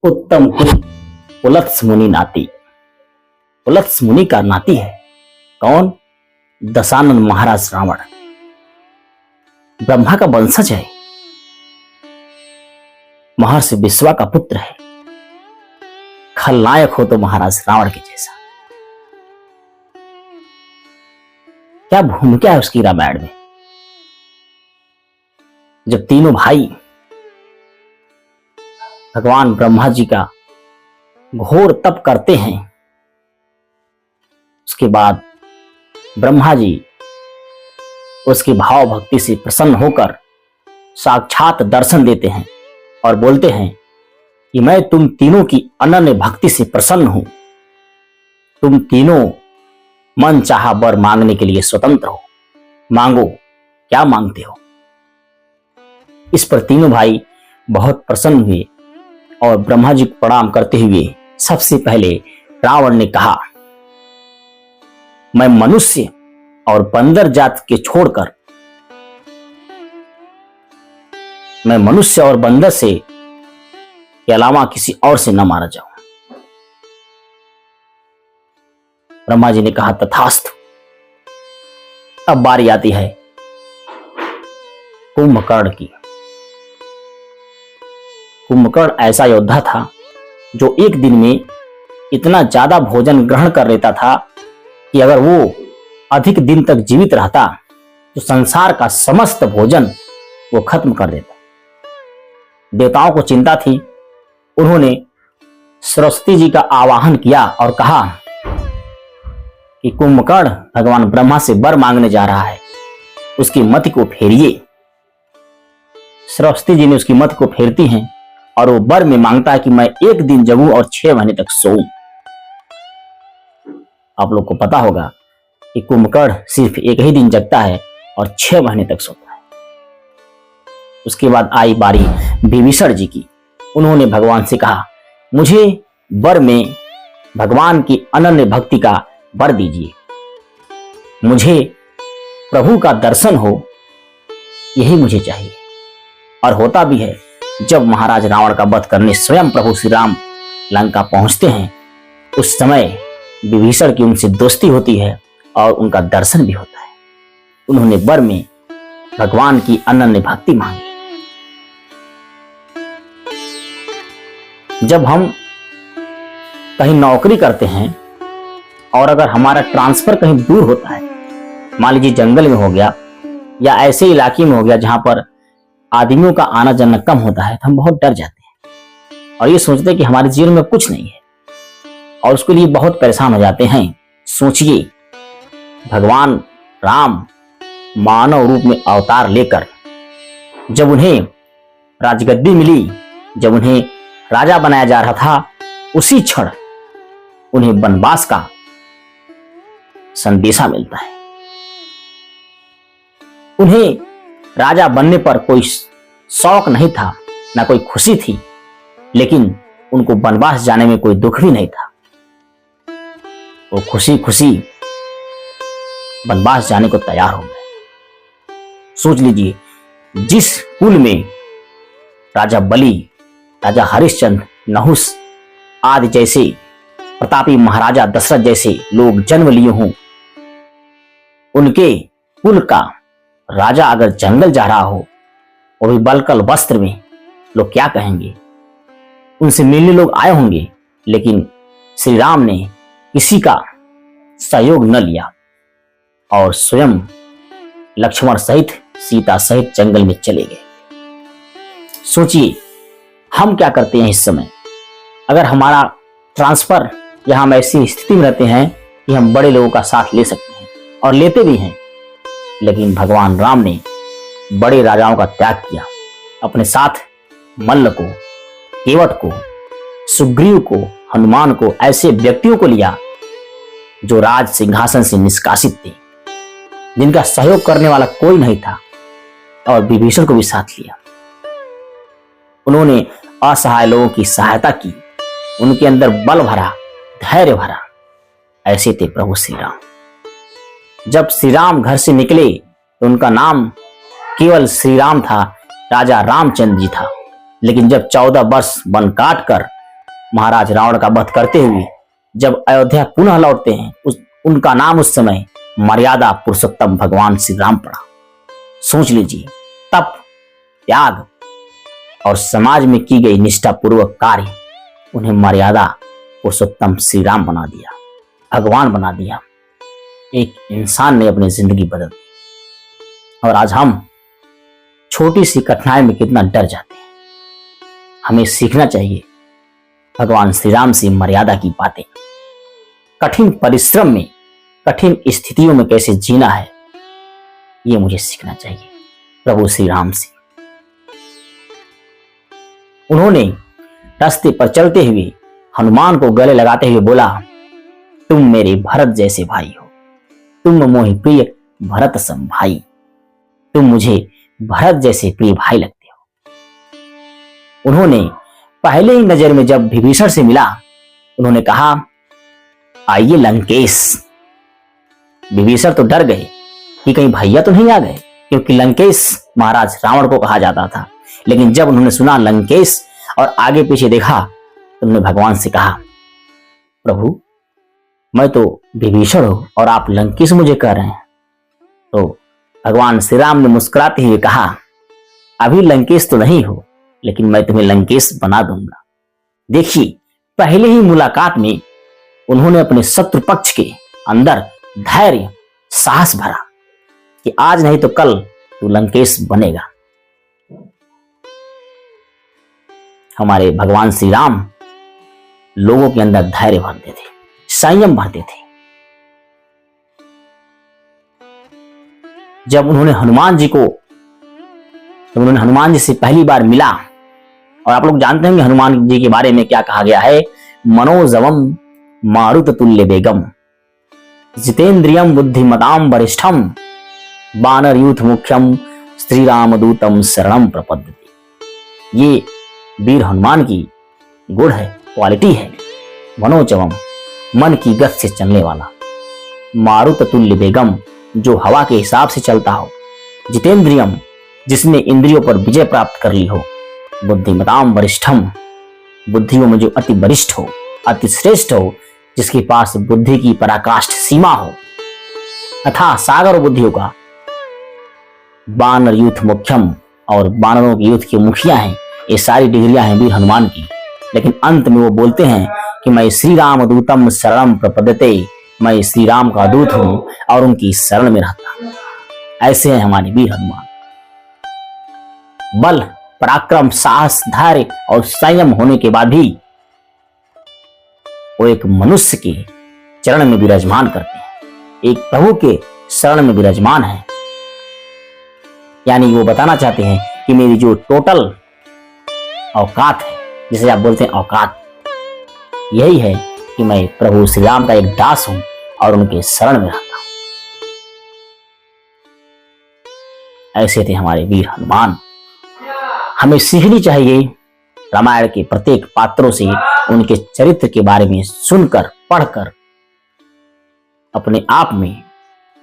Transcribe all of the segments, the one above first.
उत्तम कुल पुलत्स मुनि नाती। पुलत्स मुनि का नाती है कौन? दशानन महाराज रावण। ब्रह्मा का वंशज है, महर्षि विश्वा का पुत्र है। खलनायक हो तो महाराज रावण के जैसा। क्या भूमिका है उसकी रामायण में। जब तीनों भाई भगवान ब्रह्मा जी का घोर तप करते हैं, उसके बाद ब्रह्मा जी उसकी भाव भक्ति से प्रसन्न होकर साक्षात दर्शन देते हैं और बोलते हैं कि मैं तुम तीनों की अनन्य भक्ति से प्रसन्न हूं। तुम तीनों मन चाहा वर मांगने के लिए स्वतंत्र हो, मांगो क्या मांगते हो। इस पर तीनों भाई बहुत प्रसन्न हुए और ब्रह्मा जी को प्रणाम करते हुए सबसे पहले रावण ने कहा, मैं मनुष्य और बंदर जात के छोड़कर, मैं मनुष्य और बंदर से के अलावा किसी और से न मारा जाऊं। ब्रह्मा जी ने कहा तथास्तु। अब बारी आती है कुंभकर्ण की। कुंभकर्ण ऐसा योद्धा था जो एक दिन में इतना ज्यादा भोजन ग्रहण कर लेता था कि अगर वो अधिक दिन तक जीवित रहता तो संसार का समस्त भोजन वो खत्म कर देता। देवताओं को चिंता थी। उन्होंने सरस्वती जी का आवाहन किया और कहा कि कुंभकर्ण भगवान ब्रह्मा से वर मांगने जा रहा है, उसकी मति को फेरिए। सरस्वती जी ने उसकी मति को फेरती हैं और वो वर में मांगता है कि मैं एक दिन जगूं और 6 महीने तक सोऊं। आप लोग को पता होगा कि कुंभकर्ण सिर्फ एक ही दिन जगता है और 6 महीने तक सोता है। उसके बाद आई बारी विभीषण जी की। उन्होंने भगवान से कहा, मुझे वर में भगवान की अनन्य भक्ति का वर दीजिए, मुझे प्रभु का दर्शन हो, यही मुझे चाहिए। और होता भी है। जब महाराज रावण का वध करने स्वयं प्रभु श्री राम लंका पहुंचते हैं, उस समय विभीषण की उनसे दोस्ती होती है और उनका दर्शन भी होता है। उन्होंने वर में भगवान की अनन्य भक्ति मांगी। जब हम कहीं नौकरी करते हैं और अगर हमारा ट्रांसफर कहीं दूर होता है, मान लीजिए जंगल में हो गया या ऐसे इलाके में हो गया जहां पर आदमियों का आना जाना कम होता है, तो हम बहुत डर जाते हैं और ये सोचते हैं कि हमारे जीवन में कुछ नहीं है और उसके लिए बहुत परेशान हो जाते हैं। सोचिए, भगवान राम मानव रूप में अवतार लेकर जब उन्हें राजगद्दी मिली, जब उन्हें राजा बनाया जा रहा था, उसी क्षण उन्हें वनवास का संदेशा मिलता है। उन्हें राजा बनने पर कोई शौक नहीं था, ना कोई खुशी थी, लेकिन उनको वनवास जाने में कोई दुख भी नहीं था। वो खुशी खुशी वनवास जाने को तैयार हो गए। सोच लीजिए, जिस कुल में राजा बलि, राजा हरिश्चंद्र, नहुस आदि जैसे प्रतापी महाराजा दशरथ जैसे लोग जन्म लिए हों, उनके कुल का राजा अगर जंगल जा रहा हो, वो भी बलकल वस्त्र में, लोग क्या कहेंगे। उनसे मिलने लोग आए होंगे, लेकिन श्री राम ने किसी का सहयोग न लिया और स्वयं लक्ष्मण सहित, सीता सहित जंगल में चले गए। सोचिए, हम क्या करते हैं इस समय। अगर हमारा ट्रांसफर या हम ऐसी स्थिति में रहते हैं कि हम बड़े लोगों का साथ ले सकते हैं और लेते भी हैं, लेकिन भगवान राम ने बड़े राजाओं का त्याग किया। अपने साथ मल्ल को, केवट को, सुग्रीव को, हनुमान को, ऐसे व्यक्तियों को लिया जो राज सिंहासन से निष्कासित थे, जिनका सहयोग करने वाला कोई नहीं था, और विभीषण को भी साथ लिया। उन्होंने असहाय लोगों की सहायता की, उनके अंदर बल भरा, धैर्य भरा। ऐसे थे प्रभु श्री राम। जब श्री राम घर से निकले तो उनका नाम केवल श्री राम था, राजा रामचंद्र जी था। लेकिन जब 14 वर्ष वन काट कर महाराज रावण का वध करते हुए जब अयोध्या पुनः लौटते हैं, उनका नाम उस समय मर्यादा पुरुषोत्तम भगवान श्री राम पड़ा। सोच लीजिए, तप, त्याग और समाज में की गई निष्ठापूर्वक कार्य उन्हें मर्यादा पुरुषोत्तम श्री राम बना दिया, भगवान बना दिया। एक इंसान ने अपनी जिंदगी बदल दी। और आज हम छोटी सी कठिनाई में कितना डर जाते हैं। हमें सीखना चाहिए भगवान श्री राम से मर्यादा की बातें। कठिन परिश्रम में, कठिन स्थितियों में कैसे जीना है, ये मुझे सीखना चाहिए प्रभु श्री राम से। उन्होंने रास्ते पर चलते हुए हनुमान को गले लगाते हुए बोला, तुम मेरे भरत जैसे भाई हो, तुम मोहि प्रिय भरत सम भाई, तुम मुझे भरत जैसे प्रिय भाई लगते हो। उन्होंने पहले ही नजर में जब विभीषण से मिला, उन्होंने कहा, आइए लंकेश। विभीषण तो डर गए कि कहीं भैया तो नहीं आ गए, क्योंकि लंकेश महाराज रावण को कहा जाता था। लेकिन जब उन्होंने सुना लंकेश और आगे पीछे देखा, तो उन्होंने भगवान से कहा, प्रभु मैं तो विभीषण हूं और आप लंकेश मुझे कह रहे हैं। तो भगवान श्री राम ने मुस्कुराते हुए कहा, अभी लंकेश तो नहीं हो, लेकिन मैं तुम्हें लंकेश बना दूंगा। देखिए, पहले ही मुलाकात में उन्होंने अपने शत्रु पक्ष के अंदर धैर्य, साहस भरा कि आज नहीं तो कल तू लंकेश बनेगा। हमारे भगवान श्री राम लोगों के अंदर धैर्य भरते थे, संयम भरते थे। जब उन्होंने हनुमान जी से पहली बार मिला, और आप लोग जानते हैं कि हनुमान जी के बारे में क्या कहा गया है, मनोजवम मारुत तुल्य वेगम जितेंद्रियम बुद्धिमताम वरिष्ठम बानर यूथ मुख्यम श्री राम दूतम शरणम प्रपद्यते। ये वीर हनुमान की गुण है, क्वालिटी है। मनोजवम, मन की गति से चलने वाला, मारुत तुल्य वेगम, जो हवा के हिसाब से चलता हो, जितेंद्रियम, जिसने इंद्रियों पर विजय प्राप्त कर ली हो, बुद्धिमताम वरिष्ठम, बुद्धियों में जो अति वरिष्ठ हो, अति श्रेष्ठ हो, जिसके पास बुद्धि की पराकाष्ठ सीमा हो, तथा सागर बुद्धियों का, बानर यूथ मुख्यम, और बानरों के युद्ध के मुखिया हैं। ये सारी डिग्रियां हैं वीर हनुमान की। लेकिन अंत में वो बोलते हैं कि मैं श्री राम दूतम शरणम प्रपद्यते, मैं श्री राम का दूत हूं और उनकी शरण में रहता हूं। ऐसे हैं हमारे वीर हनुमान। बल, पराक्रम, साहस, धैर्य और संयम होने के बाद भी वो एक मनुष्य के चरण में विराजमान करते हैं, एक प्रभु के शरण में विराजमान है। यानी वो बताना चाहते हैं कि मेरी जो टोटल औकात है, जिसे आप बोलते हैं औकात, यही है कि मैं प्रभु श्री राम का एक दास हूं और उनके शरण में रहता हूं। ऐसे थे हमारे वीर हनुमान। हमें सीखनी चाहिए रामायण के प्रत्येक पात्रों से, उनके चरित्र के बारे में सुनकर, पढ़कर अपने आप में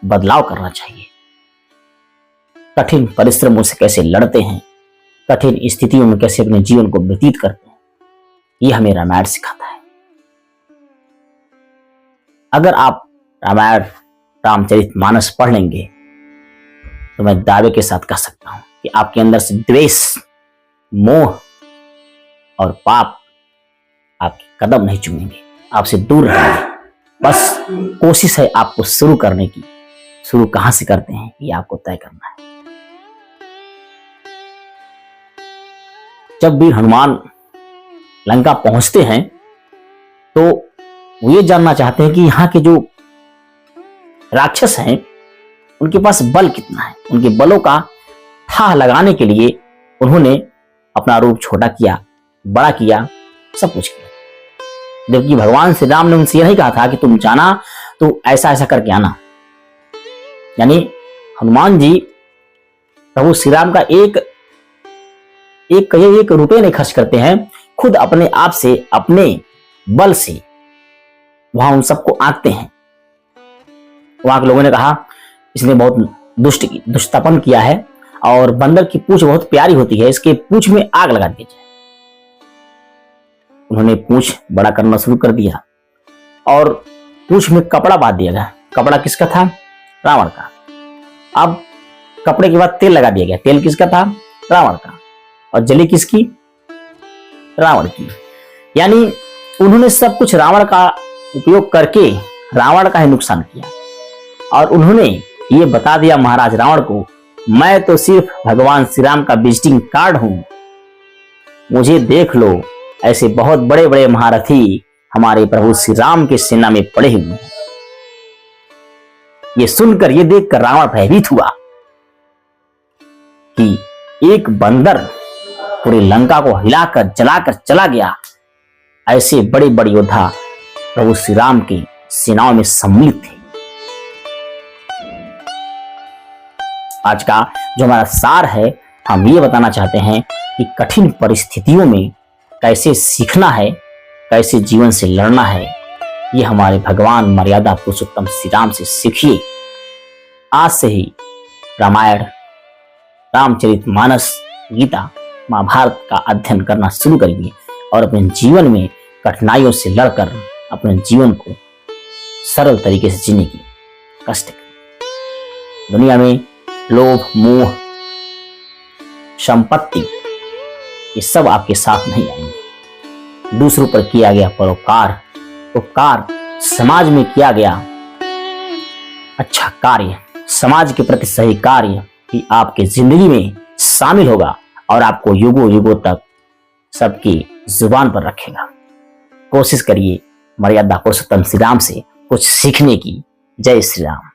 बदलाव करना चाहिए। कठिन परिश्रमों से कैसे लड़ते हैं, कठिन स्थितियों में कैसे अपने जीवन को व्यतीत करते हैं, ये हमें रामायण सिखाता है। अगर आप रामायण, रामचरितमानस पढ़ लेंगे तो मैं दावे के साथ कह सकता हूं कि आपके अंदर से द्वेष, मोह और पाप आपके कदम नहीं चूमेंगे, आपसे दूर रहेंगे। बस कोशिश है आपको शुरू करने की। शुरू कहां से करते हैं ये आपको तय करना है। जब वीर हनुमान लंका पहुंचते हैं तो वो ये जानना चाहते हैं कि यहाँ के जो राक्षस हैं उनके पास बल कितना है। उनके बलों का था लगाने के लिए उन्होंने अपना रूप छोटा किया, बड़ा किया, सब कुछ किया। जबकि भगवान श्री राम ने उनसे नहीं कहा था कि तुम जाना तो ऐसा ऐसा करके आना। यानी हनुमान जी प्रभु श्री राम का एक रुपये नहीं खर्च करते हैं, खुद अपने आप से, अपने बल से वहां उन सबको आंकते हैं। वहां के लोगों ने कहा इसने बहुत दुष्टतापन किया है और बंदर की पूंछ बहुत प्यारी होती है, इसके पूंछ में आग लगा दी जाए। उन्होंने पूंछ बड़ा करना शुरू कर दिया और पूंछ में कपड़ा बांध दिया गया। कपड़ा किसका था? रावण का। अब कपड़े के बाद तेल लगा दिया गया। तेल किसका था? रावण का। और जली किसकी? रावण की। यानी उन्होंने सब कुछ रावण का उपयोग करके रावण का ही नुकसान किया। और उन्होंने ये बता दिया महाराज रावण को, मैं तो सिर्फ भगवान श्री राम का विजिटिंग कार्ड हूं, मुझे देख लो, ऐसे बहुत बड़े बड़े महारथी हमारे प्रभु श्री राम की सेना में पड़े हुए हैं। ये सुनकर, ये देखकर रावण भयभीत हुआ कि एक बंदर पूरी लंका को हिलाकर जलाकर चला गया। ऐसे बड़े बड़े योद्धा प्रभु श्री राम की सेनाओं में सम्मिलित थे। आज का जो हमारा सार है, हम ये बताना चाहते हैं कि कठिन परिस्थितियों में कैसे सीखना है, कैसे जीवन से लड़ना है, ये हमारे भगवान मर्यादा पुरुषोत्तम श्री राम से सीखिए। आज से ही रामायण, रामचरितमानस, गीता, महाभारत का अध्ययन करना शुरू करिए और अपने जीवन में कठिनाइयों से लड़कर अपने जीवन को सरल तरीके से जीने की कष्ट करिए। दुनिया में लोभ, मोह, संपत्ति, ये सब आपके साथ नहीं आएंगे। दूसरों पर किया गया परोपकार, उपकार, समाज में किया गया अच्छा कार्य, समाज के प्रति सही कार्य भी आपके जिंदगी में शामिल होगा और आपको युगों युगों तक सबकी जुबान पर रखेगा। कोशिश करिए मर्यादा पुरुषोत्तम श्री राम से कुछ सीखने की। जय श्री राम।